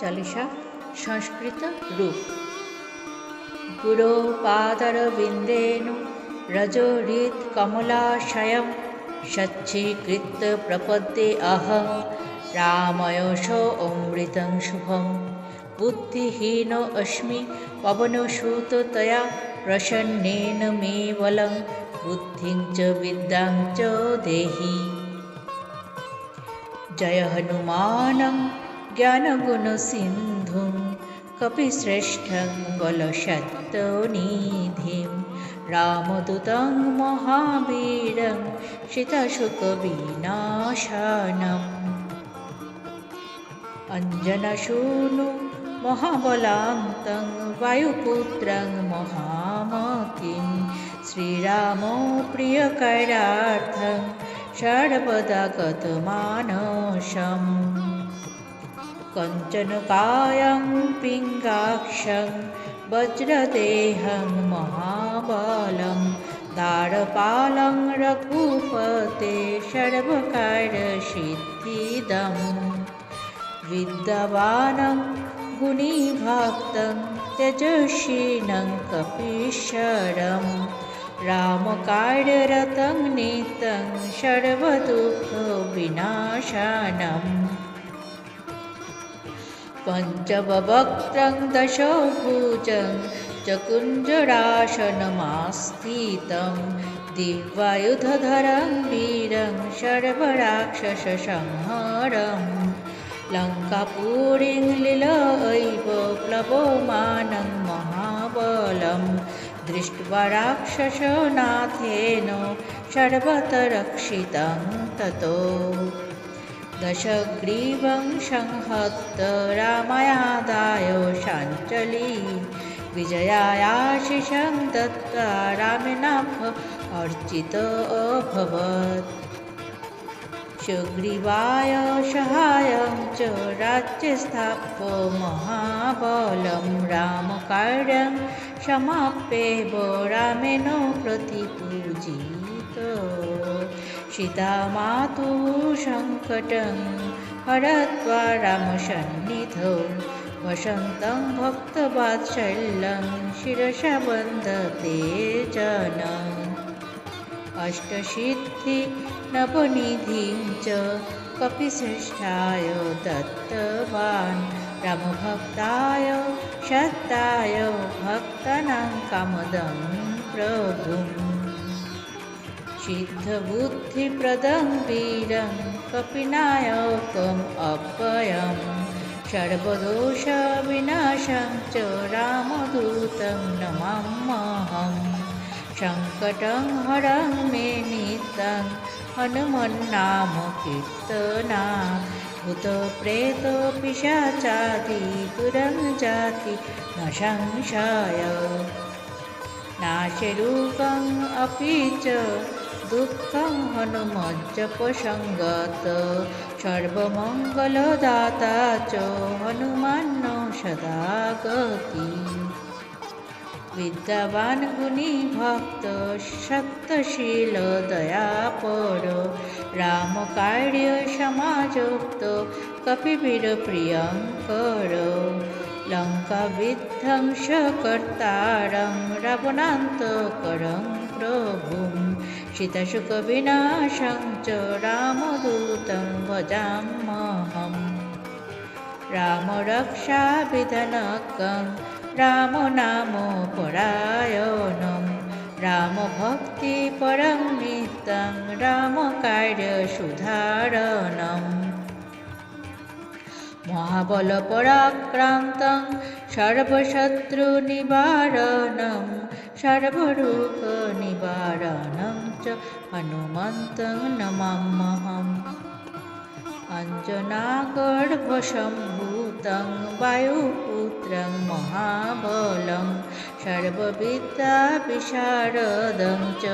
चालीसा संस्कृत रूप। गुरो पादरविन्देनु रजोरित कमलाशयं सच्चीकृत्य प्रपद्ये अहं रामयोऽसो अमृतं शुभं। बुद्धिहीनो अस्मि पवनसुत तया प्रसन्नेन मे बलं बुद्धिं च विद्यां च देहि। जय हनुमानं ज्ञानगुणसिन्धुं कपिश्रेष्ठं बलशक्तिनिधिं रामदूतं महावीरं सीताशोकविनाशनम्। अञ्जनसूनुं महाबलान्तं वायुपुत्रं महामतिं श्रीरामो प्रियकरार्थं सर्वदा गतमानसम्। कञ्चनकायं पिङ्गाक्षं वज्रदेहं महाबलं दारपालं रघुपते सर्वकार्यसिद्धिदम्। विद्यावानं गुणीभक्तं तेजस्विनं कपीश्वरं रामकार्यरतं नितं सर्वदुःखविनाशनम्। पञ्चवक्त्रं दशभुजं चकुञ्जरासनमास्थितं दिव्यायुधधरं वीरं सर्वराक्षससंहारम्। लङ्कापुरीं लीलयैव प्लवमानं महाबलं दृष्ट्वा राक्षसनाथेन सर्वतरक्षितं ततो। दशग्रीवं संहत्य रामायादाय साञ्चली विजयायाशिषं दत्त्वा रामेणाभ अर्चितोऽभवत्। सुग्रीवाय सहायं च राज्ये स्थाप्य महाबलं रामकार्यं समाप्येव रामेण प्रतिपूजित। सीतामातुः सङ्कटं हरत्वा रामसन्निधौ वसन्तं भक्तवात्सल्यं शिरसा वन्दते जनः। अष्टसिद्धिनवनिधिं च कपिश्रेष्ठाय दत्तवान् रामभक्ताय सत्ताय भक्तानां कामदं प्रभुम्। सिद्धबुद्धिप्रदं वीरं कपिनायकम् अव्ययं सर्वदोषविनाशं च रामदूतं नमाम्यहम्। सङ्कटं हरं मे नित्यं हनुमन्नाम कीर्तनात् भूतप्रेतपिशाचादि दूरं जाति न संशय। नाशरूपम् अपि च दुःखं हनुमज्जपसङ्गत सर्वमङ्गलदाता च हनुमान् सदा गतिः। विद्यावान् गुणी भक्त सत्यशील दयापर रामकार्य समाजोक्त कपिवीरप्रियङ्कर। लङ्काविध्वंसकर्तारं रावणान्तकरं प्रभुं सीताशोकविनाशं च रामदूतं भजाम्यहम्। रामरक्षाविधानकं रामनामपरायणं रामभक्तिपरं नित्यं रामकार्यसुधारणम्। महाबलपराक्रान्तं सर्वशत्रुनिवारणं सर्वरोगनिवारणं च हनुमन्तं नमाम्यहम्। अञ्जनागर्भसम्भूतं वायुपुत्रं महाबलं सर्वविद्याविशारदं च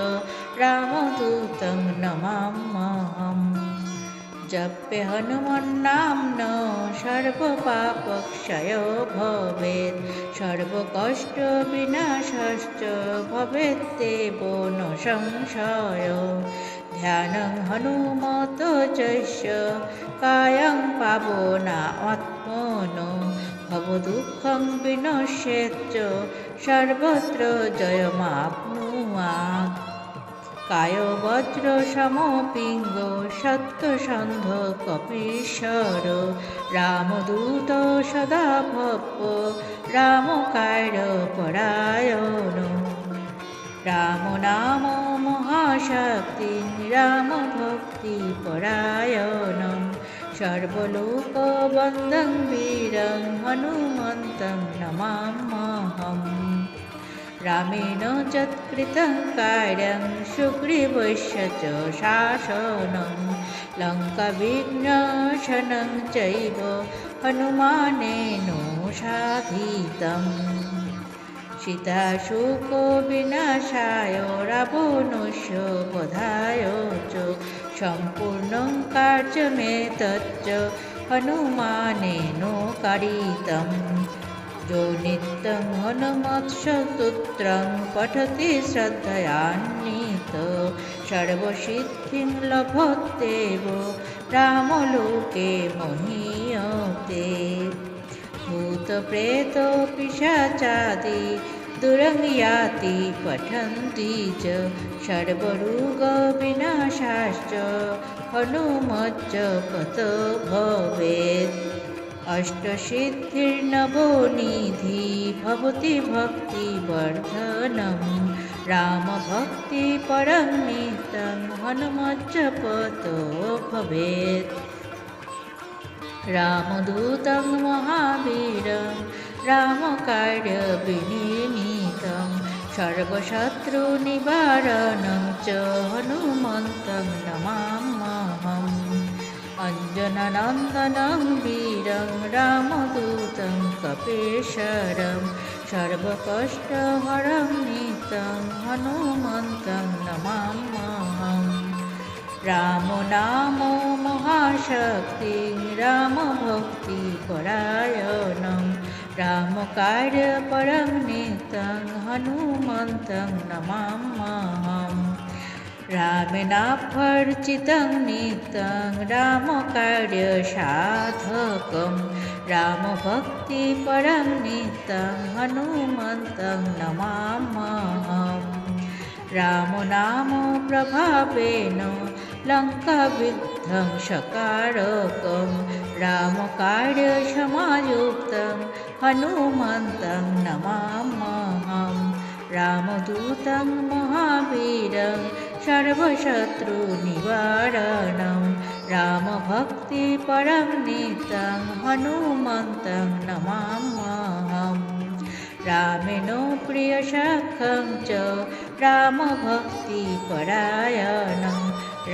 रामदूतं नमाम्यहम्। जप्य हनुमन्नाम्ना सर्वपापक्षयो भवेत् सर्वकष्टविनाशश्च भवेत्येव न संशयो। ध्यानं हनुमतो जस्य कायं पावनात्मनो भवदुःखं विनश्येच्च सर्वत्र जयमाप्नुयात् कायो वज्रसमो पिङ्गो सत्यसन्ध कपीश्वर रामदूत सदा भव रामकार्यपरायण राम नाम महाशक्ति रामभक्तिपरायणं सर्वलोकवन्दं वीरं हनुमन्तं नमाम्यहम् रामेण यत्कृतं कार्यं सुग्रीवस्य च शासनं लङ्काविनाशनं चैव हनुमानेन साधितम् सीताशोकविनाशाय रावणस्य वधाय च सम्पूर्णं कार्यमेतच्च हनुमानेन कारितम् जो नित्यं हनुमत्स्तोत्रं पठति श्रद्धयान्वित सर्वसिद्धिं लभतेव रामलोके महीयते भूतप्रेतपिशाचादि दूरं याति पठन्ति च सर्वरोगविनाशाश्च हनुमच्च पत भवेत् अष्टसिद्धिर्नवोनिधि भवति भक्तिवर्धनं रामभक्तिपरं नित्यं हनुमच्च पतो भवेत् रामदूतं महावीरं रामकार्यविनिमितं सर्वशत्रुनिवारणं च हनुमन्तं नमाम्यहम् अञ्जननन्दनं वीरं रामदूतं कपीश्वरं सर्वकष्टहरं नित्यं हनुमन्तं नमाम्यहम् राम नाम महाशक्तिं रामभक्तिपरायणं रामकार्यपरं नित्यं हनुमन्तं नमाम्यहम् रामेणाभर्जितं नित्यं रामकार्यसाधकं रामभक्तिपरं नित्यं हनुमन्तं नमाम्यहम् राम नाम प्रभावेन लङ्काविध्वंसकारकं रामकार्यसमायुक्तं हनुमन्तं नमाम्यहम् रामदूतं महावीरं सर्वशत्रुनिवारणं रामभक्तिपरं नित्यं हनुमन्तं नमाम्यहम् रामेण प्रियसखं च रामभक्तिपरायणं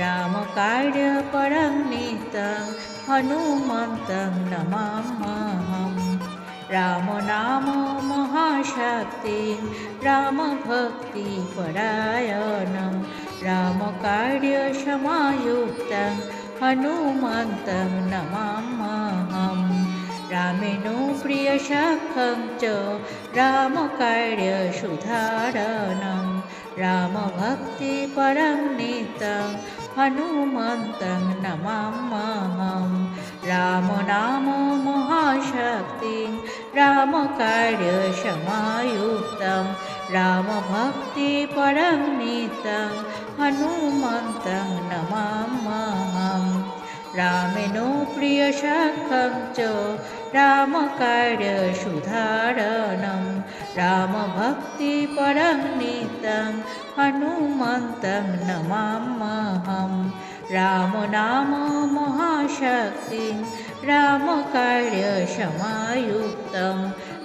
रामकार्यपरं नित्यं हनुमन्तं नमाम्यहम् राम नाम महाशक्तिं रामभक्तिपरायणं रामकार्यसमायुक्तं हनुमन्तं नमाम्यहम् रामेण प्रियसखं च रामकार्यसुधारणं रामभक्तिपरं नित्यं हनुमन्तं नमाम्यहम् राम नाम महाशक्तिं रामकार्यसमायुक्तं रामभक्तिपरं नित्यं हनुमन्तं नमाम्यहम् रामेण प्रियसखं च रामकार्यसुधारणं रामभक्तिपरं नित्यं हनुमन्तं नमाम्यहम् राम नाम महाशक्तिं रामकार्यसमायुक्तं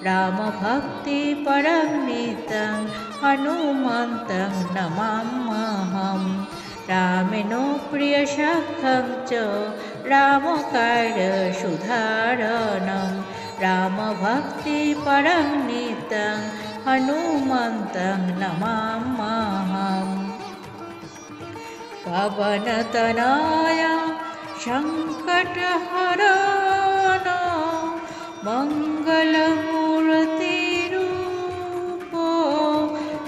रामभक्तिपरं नित्यं हनुमन्तं नमाम्यहम् रामेण प्रियसखं च रामकार्यसुधारणं रामभक्तिपरं नित्यं हनुमन्तं नमाम्यहम् पवनतनय सङ्कटहरण मङ्गलमूर्तिरूपो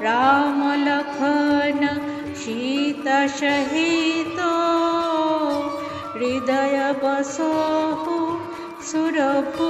रामलखन सीतासहितो हृदयवसो सुरभूषितो